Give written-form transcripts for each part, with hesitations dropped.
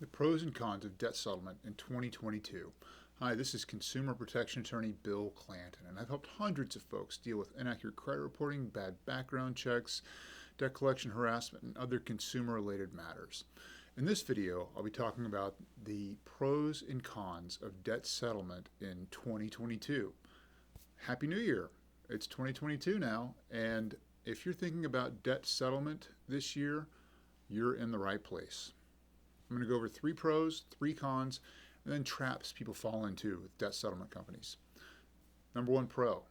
The pros and cons of debt settlement in 2022. Hi, this is consumer protection attorney Bill Clanton, and I've helped hundreds of folks deal with inaccurate credit reporting, bad background checks, debt collection harassment, and other consumer-related matters. In this video, I'll be talking about the pros and cons of debt settlement in 2022. Happy New Year! It's 2022 now, and if you're thinking about debt settlement this year, you're in the right place. I'm going to go over 3 pros, 3 cons, and then traps people fall into with debt settlement companies. Number 1 pro,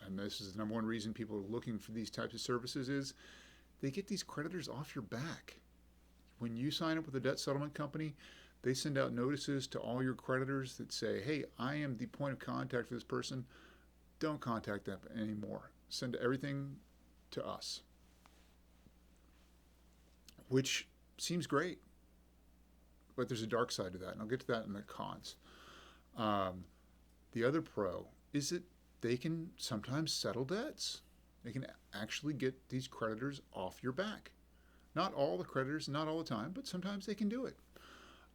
and this is the number 1 reason people are looking for these types of services, is they get these creditors off your back. When you sign up with a debt settlement company, they send out notices to all your creditors that say, hey, I am the point of contact for this person. Don't contact them anymore. Send everything to us. Which seems great. But there's a dark side to that, and I'll get to that in the cons. The other pro is that they can sometimes settle debts. They can actually get these creditors off your back. Not all the creditors, not all the time, but sometimes they can do it.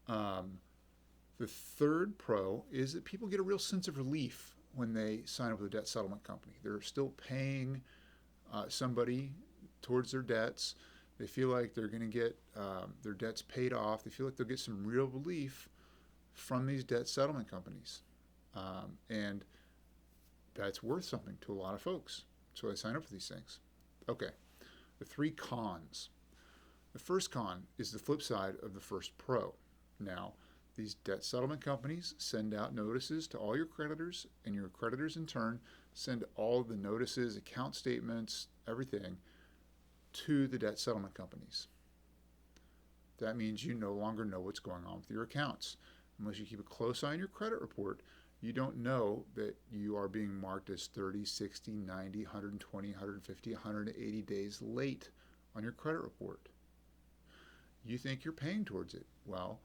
The third pro is that people get a real sense of relief when they sign up with a debt settlement company. They're still paying somebody towards their debts. They feel like they're going to get their debts paid off. They feel like they'll get some real relief from these debt settlement companies. And that's worth something to a lot of folks. So they sign up for these things. Okay, the 3 cons. The first con is the flip side of the first pro. Now, these debt settlement companies send out notices to all your creditors, and your creditors in turn send all the notices, account statements, everything to the debt settlement companies. That means you no longer know what's going on with your accounts. Unless you keep a close eye on your credit report, you don't know that you are being marked as 30, 60, 90, 120, 150, 180 days late on your credit report. You think you're paying towards it. Well,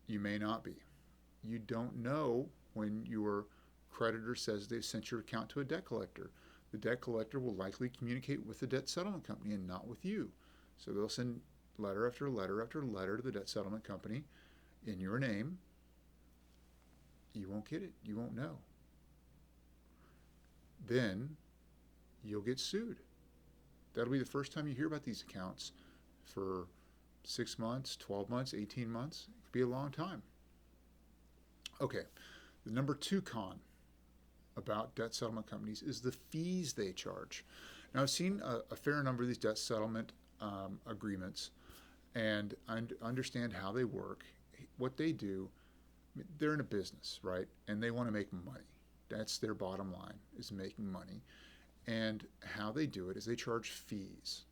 you may not be. You don't know when your creditor says they've sent your account to a debt collector. The debt collector will likely communicate with the debt settlement company and not with you. So they'll send letter after letter after letter to the debt settlement company in your name. You won't get it. You won't know. Then you'll get sued. That'll be the first time you hear about these accounts for 6 months, 12 months, 18 months. It could be a long time. Okay, the number 2 con about debt settlement companies is the fees they charge. Now, I've seen a fair number of these debt settlement agreements, and I understand how they work. What they do, they're in a business, right? And they want to make money. That's their bottom line, is making money. And how they do it is they charge fees.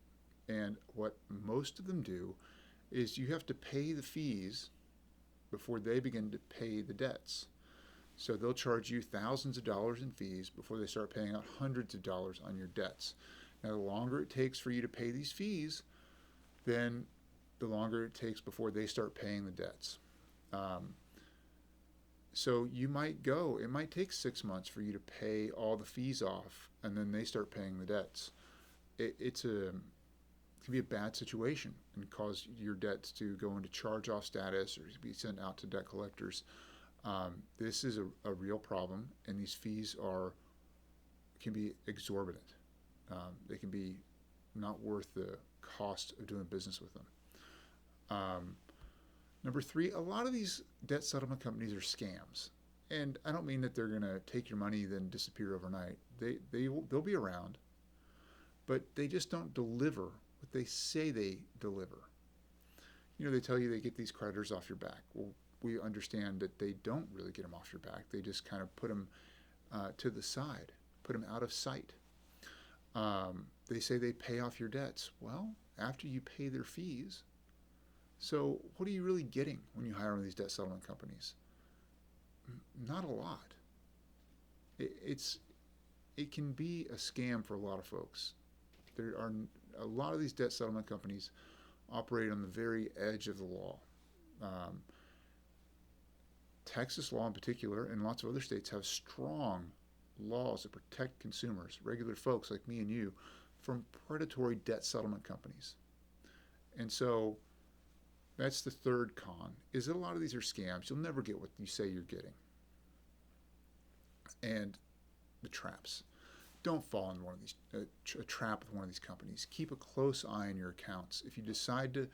And what most of them do is you have to pay the fees before they begin to pay the debts. So they'll charge you thousands of dollars in fees before they start paying out hundreds of dollars on your debts. Now, the longer it takes for you to pay these fees, then the longer it takes before they start paying the debts. So you might it might take 6 months for you to pay all the fees off, and then they start paying the debts. It can be a bad situation and cause your debts to go into charge-off status or be sent out to debt collectors. This is a real problem, and these fees can be exorbitant. They can be not worth the cost of doing business with them. Number 3, a lot of these debt settlement companies are scams. And I don't mean that they're going to take your money then disappear overnight. They'll be around, but they just don't deliver what they say they deliver. You know, they tell you they get these creditors off your back. Well, we understand that they don't really get them off your back. They just kind of put them to the side, put them out of sight. They say they pay off your debts. Well, after you pay their fees. So what are you really getting when you hire one of these debt settlement companies? Not a lot. It can be a scam for a lot of folks. There are a lot of these debt settlement companies operate on the very edge of the law. Texas law in particular, and lots of other states, have strong laws that protect consumers, regular folks like me and you, from predatory debt settlement companies. And so That's the third con, is that a lot of these are scams. You'll never get what you say you're getting. And the traps. Don't fall into one of these a trap with one of these companies. Keep a close eye on your accounts. If you decide to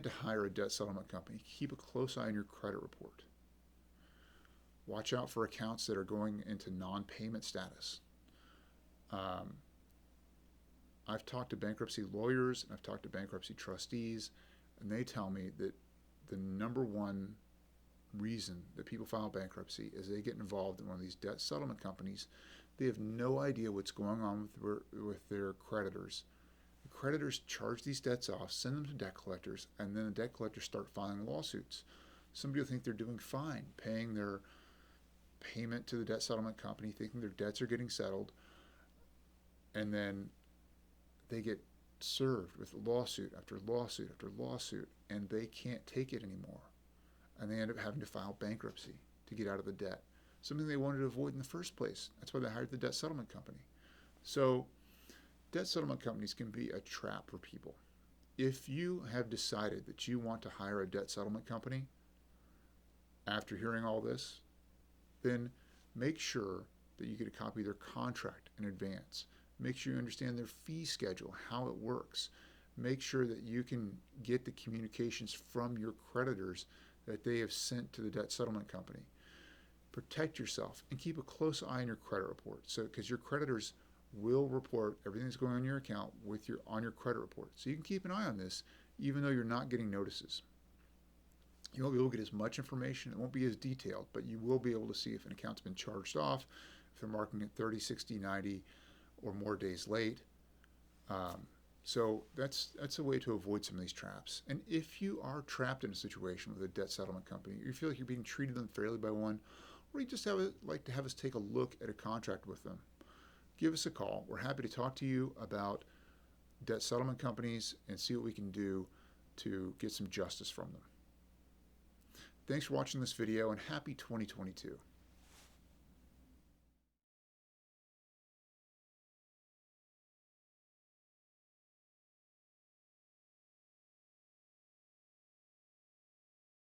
hire a debt settlement company, keep a close eye on your credit report. Watch out for accounts that are going into non-payment status. I've talked to bankruptcy lawyers and I've talked to bankruptcy trustees, and they tell me that the number one reason that people file bankruptcy is they get involved in one of these debt settlement companies. They have no idea what's going on with their creditors. The creditors charge these debts off, send them to debt collectors, and then the debt collectors start filing lawsuits. Somebody will think they're doing fine, paying their payment to the debt settlement company, thinking their debts are getting settled, and then they get served with lawsuit after lawsuit after lawsuit, and they can't take it anymore. And they end up having to file bankruptcy to get out of the debt, something they wanted to avoid in the first place. That's why they hired the debt settlement company. So debt settlement companies can be a trap for people. If you have decided that you want to hire a debt settlement company after hearing all this, then make sure that you get a copy of their contract in advance. Make sure you understand their fee schedule, how it works. Make sure that you can get the communications from your creditors that they have sent to the debt settlement company. Protect yourself and keep a close eye on your credit report, because your creditors will report everything that's going on in your account on your credit report. So you can keep an eye on this even though you're not getting notices. You won't be able to get as much information. It won't be as detailed, but you will be able to see if an account's been charged off, if they're marking it 30, 60, 90, or more days late. So that's a way to avoid some of these traps. And if you are trapped in a situation with a debt settlement company, or you feel like you're being treated unfairly by one, or you just like to have us take a look at a contract with them, give us a call. We're happy to talk to you about debt settlement companies and see what we can do to get some justice from them. Thanks for watching this video, and happy 2022.